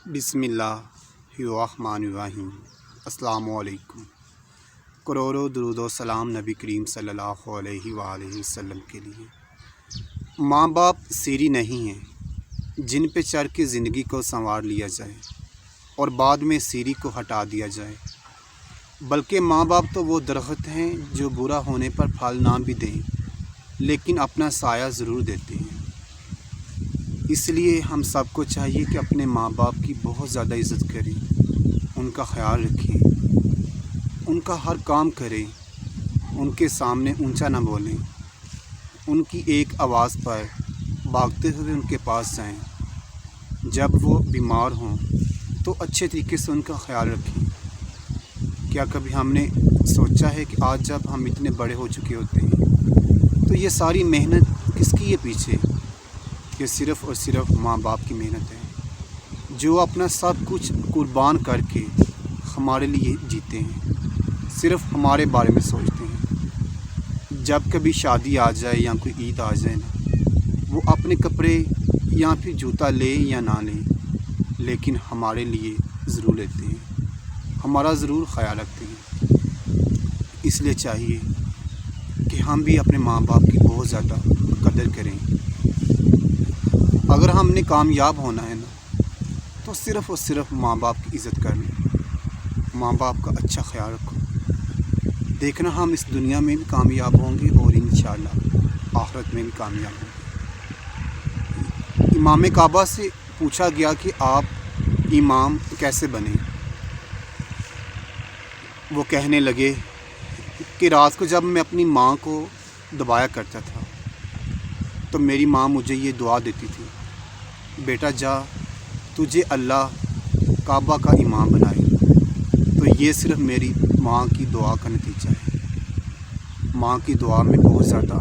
بسم اللہ الرحمن الرحیم۔ السلام علیکم۔ کروڑوں درود و سلام نبی کریم صلی اللہ علیہ وآلہ وسلم کے لیے۔ ماں باپ سیڑھی نہیں ہیں جن پہ چڑھ کے زندگی کو سنوار لیا جائے اور بعد میں سیڑھی کو ہٹا دیا جائے، بلکہ ماں باپ تو وہ درخت ہیں جو برا ہونے پر پھل نہ بھی دیں لیکن اپنا سایہ ضرور دیتے ہیں۔ اس لیے ہم سب کو چاہیے کہ اپنے ماں باپ کی بہت زیادہ عزت کریں، ان کا خیال رکھیں، ان کا ہر کام کریں، ان کے سامنے اونچا نہ بولیں، ان کی ایک آواز پر بھاگتے ہوئے ان کے پاس جائیں، جب وہ بیمار ہوں تو اچھے طریقے سے ان کا خیال رکھیں۔ کیا کبھی ہم نے سوچا ہے کہ آج جب ہم اتنے بڑے ہو چکے ہوتے ہیں تو یہ ساری محنت کس کی ہے پیچھے؟ یہ صرف اور صرف ماں باپ کی محنت ہے، جو اپنا سب کچھ قربان کر کے ہمارے لیے جیتے ہیں، صرف ہمارے بارے میں سوچتے ہیں۔ جب کبھی شادی آ جائے یا کوئی عید آ جائے نا، وہ اپنے کپڑے یا پھر جوتا لے یا نہ لے لیکن ہمارے لیے ضرور لیتے ہیں، ہمارا ضرور خیال رکھتے ہیں۔ اس لیے چاہیے کہ ہم بھی اپنے ماں باپ کی بہت زیادہ قدر کریں۔ اگر ہم نے کامیاب ہونا ہے نا تو صرف اور صرف ماں باپ کی عزت کر لیں، ماں باپ کا اچھا خیال رکھو، دیکھنا ہم اس دنیا میں بھی کامیاب ہوں گے اور انشاءاللہ آخرت میں بھی کامیاب ہوں گے۔ امام کعبہ سے پوچھا گیا کہ آپ امام کیسے بنے؟ وہ کہنے لگے کہ رات کو جب میں اپنی ماں کو دبایا کرتا تھا تو میری ماں مجھے یہ دعا دیتی تھی، بیٹا جا، تجھے اللہ کعبہ کا امام بنائے۔ تو یہ صرف میری ماں کی دعا کا نتیجہ ہے۔ ماں کی دعا میں بہت زیادہ